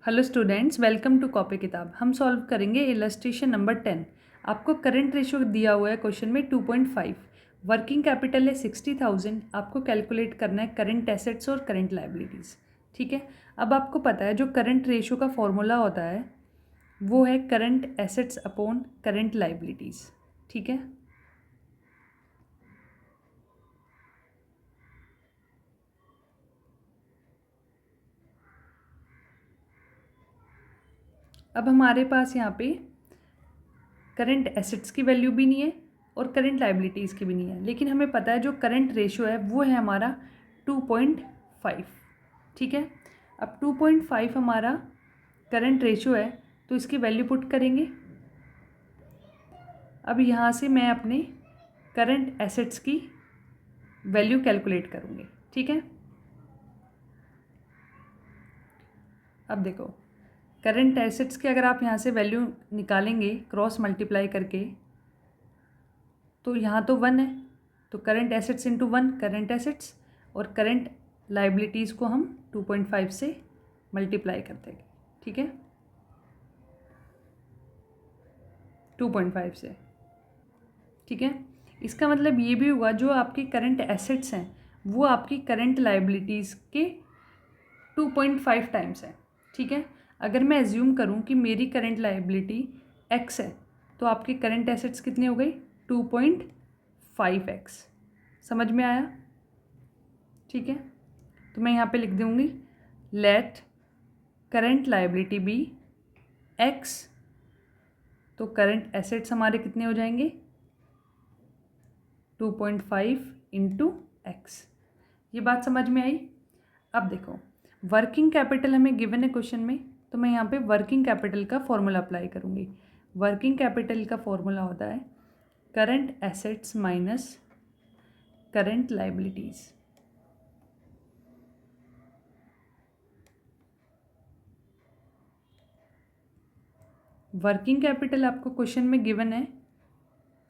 Hello students, welcome to copy Kitab. हम solve करेंगे illustration number 10। आपको करंट रेशियो दिया हुआ है क्वेश्चन में 2.5। वर्किंग कैपिटल है 60,000। आपको कैलकुलेट करना है करंट एसेट्स और करंट लाइबिलिटीज़। ठीक है, अब आपको पता है जो करंट रेशियो का फॉर्मूला होता है वो है current assets upon current liabilities. ठीक है, अब हमारे पास यहाँ पे करंट एसेट्स की वैल्यू भी नहीं है और करंट लाइबिलिटीज़ की भी नहीं है, लेकिन हमें पता है जो करंट रेशियो है वो है हमारा 2.5। ठीक है, अब 2.5 हमारा करंट रेशियो है तो इसकी वैल्यू पुट करेंगे। अब यहाँ से मैं अपने करंट एसेट्स की वैल्यू कैलकुलेट करूँगी। ठीक है, अब देखो करंट एसेट्स के अगर आप यहाँ से वैल्यू निकालेंगे क्रॉस मल्टीप्लाई करके तो यहाँ तो 1 है, तो current assets into 1 current assets, और करंट लाइबिलिटीज़ को हम 2.5 से मल्टीप्लाई कर देंगे। ठीक है, 2.5 से। ठीक है, इसका मतलब ये भी हुआ जो आपके करंट एसेट्स हैं वो आपकी करंट लाइबिलिटीज़ के 2.5 टाइम्स है। ठीक है, अगर मैं एज्यूम करूँ कि मेरी करंट लाइबिलिटी x है तो आपके करंट एसेट्स कितने हो गई 2.5x। समझ में आया? ठीक है, तो मैं यहाँ पे लिख दूँगी let current liability be x, तो करंट एसेट्स हमारे कितने हो जाएंगे 2.5 इंटू एक्स। ये बात समझ में आई? अब देखो वर्किंग कैपिटल हमें गिवन है क्वेश्चन में, तो मैं यहाँ पे वर्किंग कैपिटल का फॉर्मूला अप्लाई करूँगी। वर्किंग कैपिटल का फॉर्मूला होता है current assets minus current liabilities. Working capital आपको क्वेश्चन में गिवन है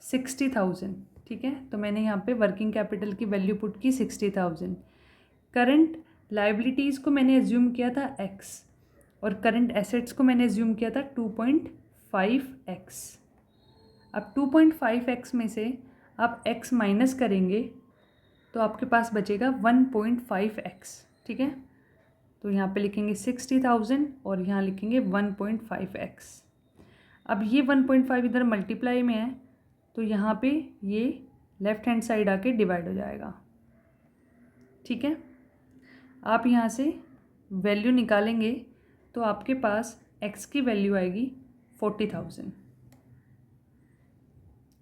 60,000। ठीक है, तो मैंने यहाँ पे वर्किंग कैपिटल की वैल्यू पुट की 60,000। करंट लाइबिलिटीज़ को मैंने एज्यूम किया था x और करंट एसेट्स को मैंने एज्यूम किया था 2.5x। अब 2.5x में से आप x माइनस करेंगे तो आपके पास बचेगा 1.5x। ठीक है, तो यहाँ पे लिखेंगे 60,000 और यहाँ लिखेंगे 1.5x। अब ये 1.5 इधर मल्टीप्लाई में है तो यहाँ पे ये लेफ्ट हैंड साइड आके डिवाइड हो जाएगा। ठीक है, आप यहाँ से वैल्यू निकालेंगे तो आपके पास x की वैल्यू आएगी 40,000।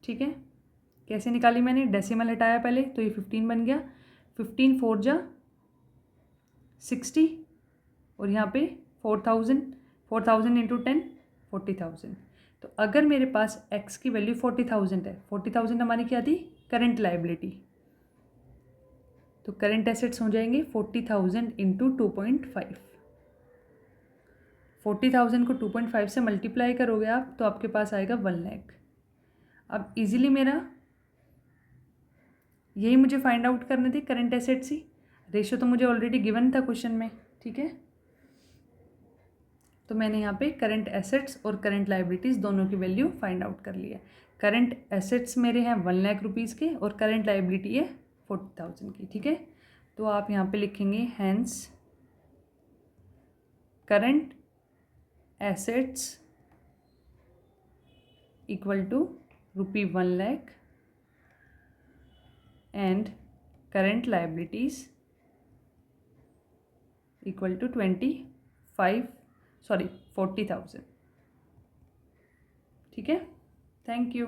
ठीक है, कैसे निकाली मैंने? डेसिमल हटाया पहले तो ये 15 बन गया। 15 4 जा 60 और यहाँ पे 4,000 इंटू 10 40,000। तो अगर मेरे पास x की वैल्यू 40,000 है, 40,000 हमारी क्या थी करंट लाइबिलिटी, तो करंट एसेट्स हो जाएंगे 40,000 इंटू 2.5। 40,000 को 2.5 से मल्टीप्लाई करोगे आप तो आपके पास आएगा 1 लाख। अब इजीली मेरा यही मुझे फाइंड आउट करने थे करंट एसेट्स ही, रेशियो तो मुझे ऑलरेडी गिवन था क्वेश्चन में। ठीक है, तो मैंने यहाँ पे करंट एसेट्स और करंट लाइबिलिटीज़ दोनों की वैल्यू फाइंड आउट कर ली है। करंट एसेट्स मेरे हैं 1 लाख रुपीज़ के और करंट लाइबिलिटी है 40,000 की। ठीक है, तो आप यहाँ पे लिखेंगे hence current assets equal to ₹1 lakh and current liabilities equal to 40,000। ठीक है, थैंक यू।